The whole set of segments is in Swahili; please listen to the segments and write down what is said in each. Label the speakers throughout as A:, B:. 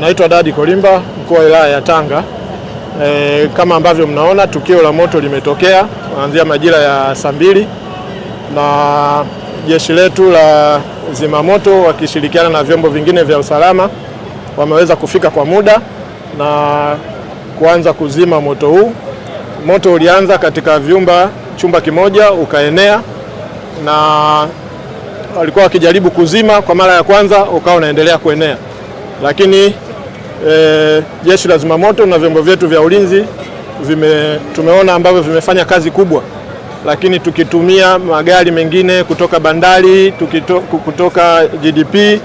A: Naitwa Dadi Kolimba, mkuu wa wilaya ya Tanga. Kama ambavyo mnaona tukio la moto limetokea kuanzia majira ya saa 2 na jeshi letu la zimamoto wakishirikiana na vyombo vingine vya usalama wameweza kufika kwa muda na kuanza kuzima moto huu. Moto ulianza katika chumba kimoja ukaenea, na walikuwa wakijaribu kuzima kwa mara ya kwanza, ukawa unaendelea kuenea, lakini jeshi la zimamoto na vyombo vyetu vya ulinzi tumeona ambavyo vimefanya kazi kubwa, lakini tukitumia magari mengine kutoka bandari, kutoka GDP,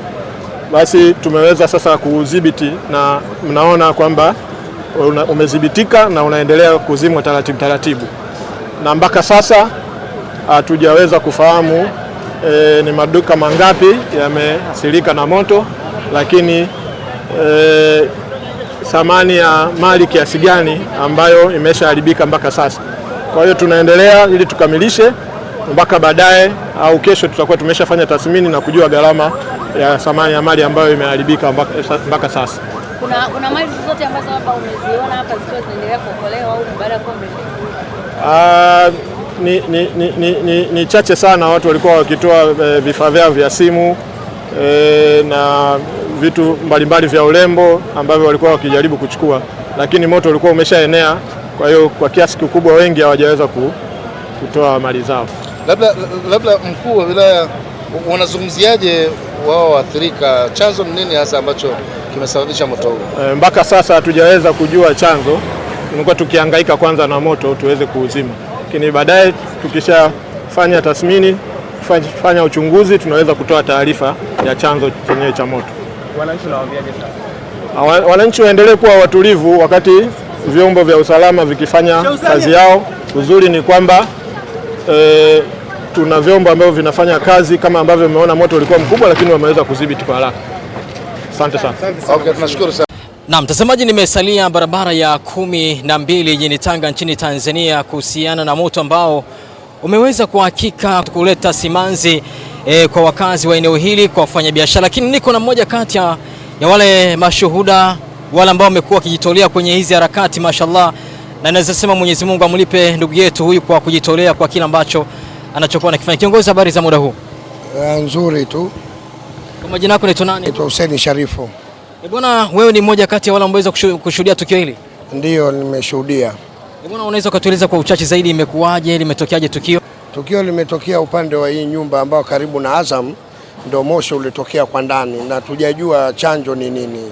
A: basi tumeweza sasa kudhibiti, na mnaona kwamba umedhibitika na unaendelea kuzimwa taratibu, na mpaka sasa hatujaweza kufahamu ni maduka mangapi yameathirika na moto, lakini thamani ya mali kiasi gani ambayo imeshaharibika mpaka sasa. Kwa hiyo tunaendelea ili tukamilishe mpaka baadaye au kesho tutakuwa tumeshafanya tathmini na kujua gharama ya thamani ya mali ambayo imeharibika mpaka sasa.
B: Kuna mali zote ambazo hapa umeziona hapa zikiwa zinaendelea kuokolewa au baada ya kombe?
A: Ni chache sana. Watu walikuwa wakitoa vifaa vyao vya simu na vitu mbalimbali vya urembo ambavyo walikuwa wakijaribu kuchukua, lakini moto ulikuwa umeshaenea. Kwa hiyo kwa kiasi kikubwa wengi hawajaweza kutoa mali zao.
C: Labda mkuu wa wilaya, wanazungumziaje wao waathirika? Chanzo ni nini hasa ambacho kimesababisha moto huu?
A: Mpaka sasa hatujaweza kujua chanzo. Tulikuwa tukihangaika kwanza na moto tuweze kuuzima, lakini baadaye tukishafanya tathmini, fanya uchunguzi, tunaweza kutoa taarifa ya chanzo chenyewe cha moto.
D: Wananchi nawaambiaje sasa?
A: Wananchi waendelee kuwa watulivu wakati vyombo vya usalama vikifanya kazi yao. Uzuri ni kwamba tuna vyombo ambavyo vinafanya kazi kama ambavyo umeona moto ulikuwa mkubwa, lakini wameweza kudhibiti kwa haraka. Asante sana.
C: Okay, tunashukuru sana.
E: Na mtazamaji, nimesalia barabara ya 12 jijini Tanga nchini Tanzania kuhusiana na moto ambao umeweza kwa hakika kuleta simanzi kwa wakazi wa eneo hili, kwa wafanyabiashara, lakini niko na mmoja kati ya wale mashuhuda, wale ambao wamekuwa wakijitolea kwenye hizi harakati, mashallah, na naweza sema Mwenyezi Mungu amlipe ndugu yetu huyu kwa kujitolea kwa kila ambacho anachokuwa anakifanya. Kiongozi, habari za muda huu?
F: Nzuri tu.
E: Kwa majina yako ni nani?
F: Naitwa Hussein Sharifu.
E: Bwana, wewe ni mmoja kati ya wale ambao wameweza kushuhudia tukio hili?
F: Ndiyo, nimeshuhudia.
E: Bwana, unaweza kutueleza kwa uchache zaidi imekuwaje, limetokeaje tukio?
F: Tukio limetokea upande wa hii nyumba ambao karibu na Azam, ndio moshi ulitokea kwa ndani na tujajua chanjo ni nini.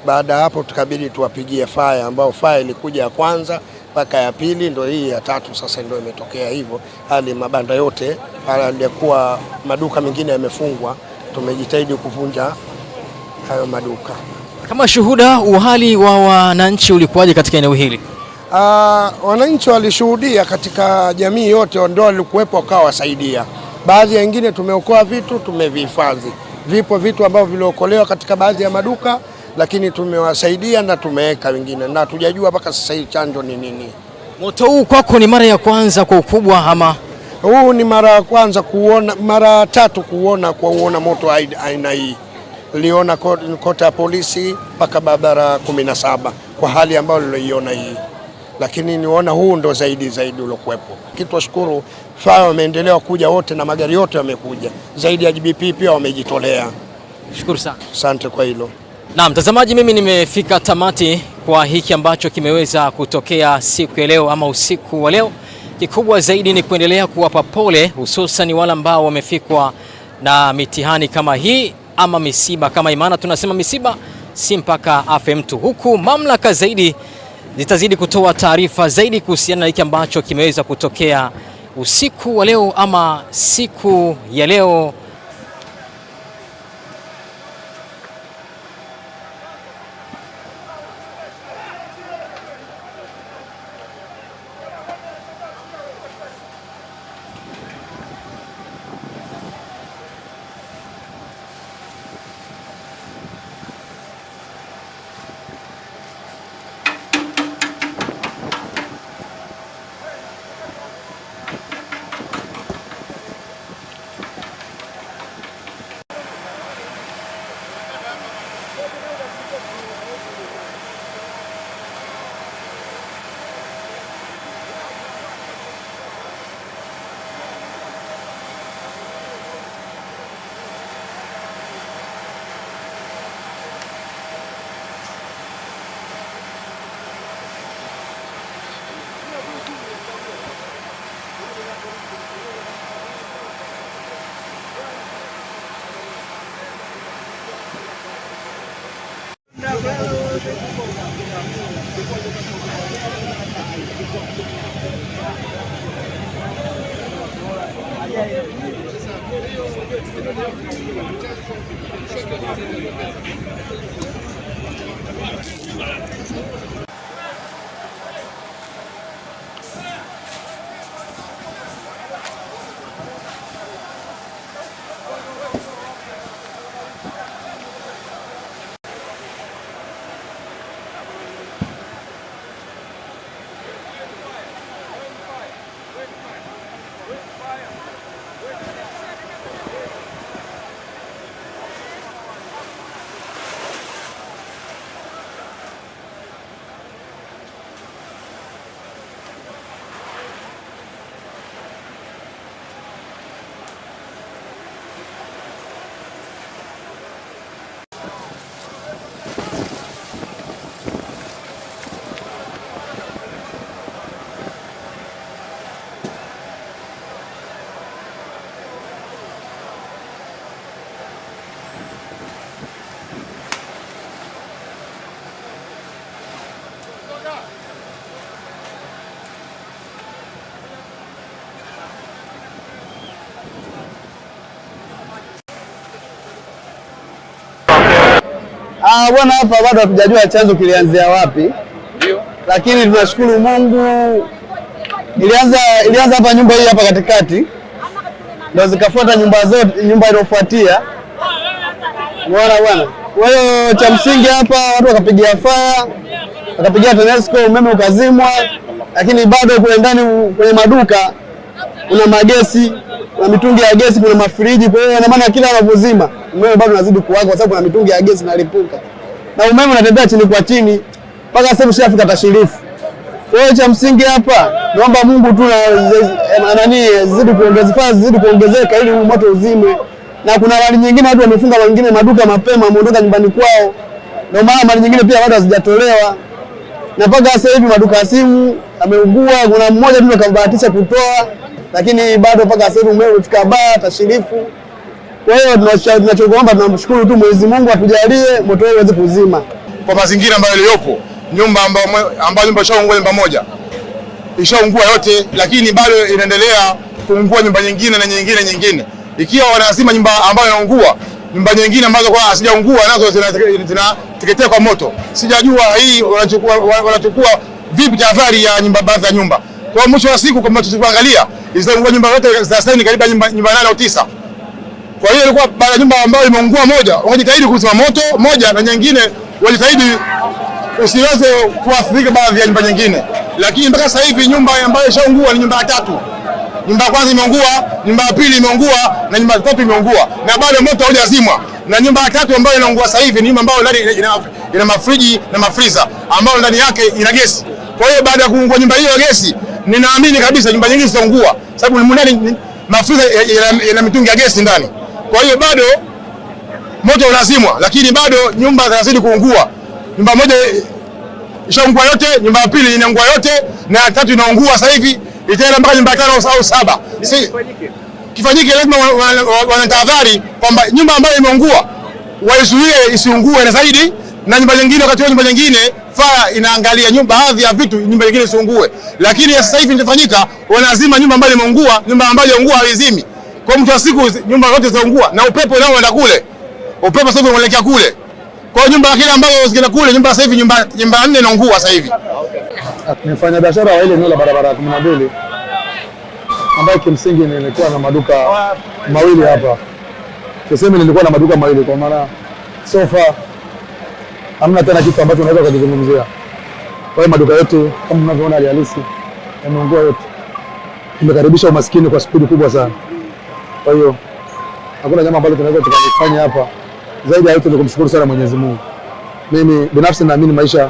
F: Baada hapo tukabidi tuwapigie fire, ambao fire ilikuja ya kwanza mpaka ya pili, ndio hii ya tatu sasa ndio imetokea hivyo. Hali mabanda yote yalikuwa, maduka mengine yamefungwa, tumejitahidi kuvunja hayo maduka.
E: Kama shuhuda, uhali wa wananchi ulikuwaje katika eneo hili?
F: Wananchi walishuhudia katika jamii yote, ndio walikuwepo wakawa wasaidia. Baadhi ya wengine tumeokoa vitu, tumevihifadhi. Vipo vitu ambavyo viliokolewa katika baadhi ya maduka, lakini tumewasaidia na tumeweka wengine, na tujajua mpaka sasa hii chanjo ni nini.
E: Moto huu kwako ni mara ya kwanza kwa ukubwa ama?
F: Huu ni mara ya kwanza kuona, mara tatu kuona moto aina hii. Niliona kota ya polisi mpaka barabara 17 kwa hali ambayo niliona hii, lakini niona huu ndo zaidi uliokuwepo. Kitu washukuru fire wameendelea kuja wote na magari yote yamekuja, zaidi ya GBP pia wamejitolea.
E: Shukuru sana.
F: Asante kwa hilo.
E: Na mtazamaji, mimi nimefika tamati kwa hiki ambacho kimeweza kutokea siku ya leo ama usiku wa leo. Kikubwa zaidi ni kuendelea kuwapa pole, hususan wale ambao wamefikwa na mitihani kama hii ama misiba kama imana. Tunasema misiba si mpaka afe mtu, huku mamlaka zaidi zitazidi kutoa taarifa zaidi kuhusiana na hiki ambacho kimeweza kutokea usiku wa leo ama siku ya leo.
G: Bwana, hapa bado hatujajua chanzo kilianzia wapi. Ndio. Lakini tunashukuru Mungu. Ilianza hapa nyumba hii hapa katikati. Ndio zikafuata nyumba zote, nyumba iliyofuatia. Bwana. Kwa hiyo cha msingi hapa watu wakapigia fire, wakapigia TANESCO, umeme ukazimwa, lakini bado kule ndani kwenye maduka kuna magesi, kuna mitungi ya gesi, kuna mafriji. Kwa hiyo ina maana kila wanapozima umeme bado unazidi kuwaka kwa sababu kuna mitungi ya gesi inalipuka. Na umeme unatembea chini kwa chini mpaka sasa ushafika tashirifu. Kwa hiyo cha msingi hapa naomba Mungu tu zidi kuongezeka ili moto uzime. Na kuna mali nyingine watu wamefunga wengine maduka mapema wameondoka nyumbani kwao. Ndio maana mali nyingine pia bado hazijatolewa. Na mpaka sasa hivi maduka ya simu ameugua, kuna mmoja tu akabahatisha kutoa, lakini bado mpaka sasa hivi umeme umefika baa tashirifu. Kwa hiyo tunachoomba, tunamshukuru tu Mwenyezi Mungu atujalie moto huu uweze kuzima.
C: Kwa mazingira ambayo iliyopo, nyumba ambayo nyumba ishaungua nyumba moja, ishaungua yote, lakini bado inaendelea kuungua nyumba nyingine na nyingine. Ikiwa wanazima nyumba ambayo inaungua, nyumba nyingine ambazo kwa hazijaungua nazo zinateketea kwa moto. Sijajua hii wanachukua vipi tahadhari ya nyumba, baadhi ya nyumba. Kwa mwisho wa siku kama tusipoangalia, zitaungua nyumba zote za sasa karibu nyumba 8 au 9. Kwa hiyo ilikuwa baada nyumba ambayo imeungua moja, wajitahidi kuzima moto moja na nyingine wajitahidi usiweze kuathirika baadhi ya nyumba nyingine. Lakini mpaka sasa hivi nyumba ambayo ishaungua ni nyumba ya 3. Nyumba ya kwanza imeungua, nyumba ya pili imeungua na nyumba ya 3 imeungua. Na bado moto haujazimwa. Na nyumba ya 3 ambayo inaungua sasa hivi ni nyumba ambayo ndani ina mafriji na mafriza ambayo ndani yake ina gesi. Kwa hiyo baada ya kuungua nyumba hiyo ya gesi, ninaamini kabisa nyumba nyingine zitaungua sababu ndani mafriza ina mitungi ya gesi ndani. Kwa hiyo bado moto unazimwa, lakini bado nyumba zinazidi kuungua. Nyumba moja ishaungua yote, nyumba ya pili inaungua yote, na ya 3 inaungua sasa hivi, itaenda mpaka nyumba 5 au 7. Kifanyike lazima wanatahadhari kwamba nyumba ambayo imeungua waizuie isiungue na zaidi, na nyumba nyingine wakati nyumba nyingine fire inaangalia nyumba baadhi ya vitu nyumba nyingine isiungue. Lakini sasa hivi inafanyika wanazima nyumba ambayo imeungua, nyumba ambayo imeungua haizimi. Kwa mtu wa siku nyumba zote zinaungua na upepo nao unaenda kule. Upepo sasa unaelekea kule. Kwa nyumba kile ambayo zingine kule nyumba sasa hivi nyumba 4 inaungua sasa hivi.
H: Nimefanya biashara wa ile eneo la barabara 12 ambayo kimsingi nilikuwa na maduka mawili hapa. Tuseme nilikuwa na maduka mawili kwa maana sofa hamna tena kitu ambacho unaweza kuzungumzia. Kwa hiyo maduka yote kama mnavyoona hali halisi yameungua yote. Tumekaribisha umaskini kwa spidi kubwa sana. Kwa hiyo hakuna jambo ambalo tunaweza tukafanya hapa zaidi ya yote ni kumshukuru sana Mwenyezi Mungu. Mimi binafsi naamini maisha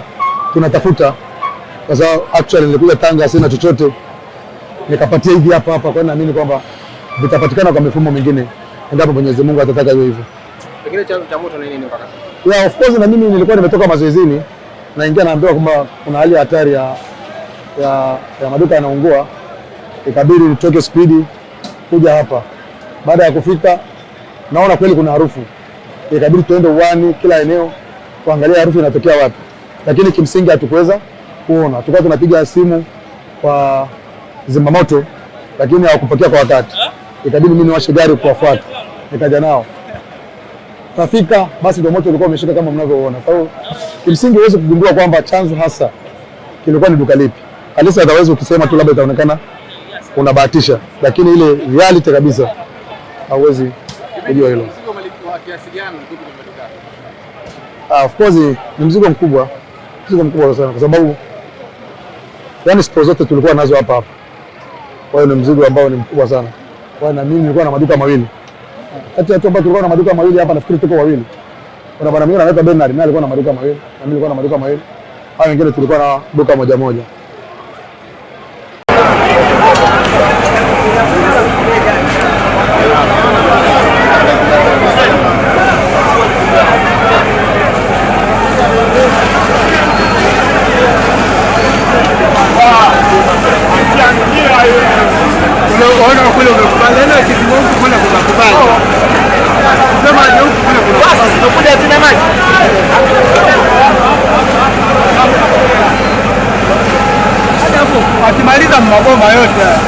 H: tunatafuta, kwa sababu actually nilikuja Tanga sina chochote nikapatia hivi hapa. Kwa hiyo naamini kwamba vitapatikana kwa mifumo mingine endapo Mwenyezi Mungu atataka hiyo hivyo.
D: Pengine chanzo cha moto ni nini mpaka?
H: Yeah, of course na mimi nilikuwa nimetoka mazoezini naingia naambiwa kwamba kuna hali hatari ya maduka yanaungua, ikabidi nitoke spidi kuja hapa. Baada ya kufika naona kweli kuna harufu, ikabidi tuende uwani kila eneo kuangalia harufu inatokea wapi. lakini kimsingi hatukuweza kuona. Tukawa tunapiga simu kwa zimamoto, lakini hawakupokea kwa wakati. Ikabidi mimi niwashe gari kuwafuata, nikaja nao. Tafika basi ndio moto ulikuwa umeshika kama mnavyoona. Kwa hiyo kimsingi huwezi kugundua kwamba chanzo hasa kilikuwa ni duka lipi. Halisi hawezi ukisema tu labda itaonekana unabahatisha, lakini ile reality kabisa hauwezi kujua hilo.
D: Mzigo wa kiasi gani uko kwenye
H: maduka? Of course ni mzigo mkubwa. Mzigo mkubwa sana kwa sababu yani stores zote tulikuwa nazo hapa hapa. Kwa hiyo ni mzigo ambao ni mkubwa sana. Kwa hiyo na mimi nilikuwa na maduka mawili. Kati ya watu ambao tulikuwa na maduka mawili hapa nafikiri tuko wawili. Kuna bwana mwingine anaitwa Bernard, naye alikuwa na maduka mawili, na mimi nilikuwa na maduka mawili. Hao wengine tulikuwa na duka moja moja.
G: Akimaliza mabomba yote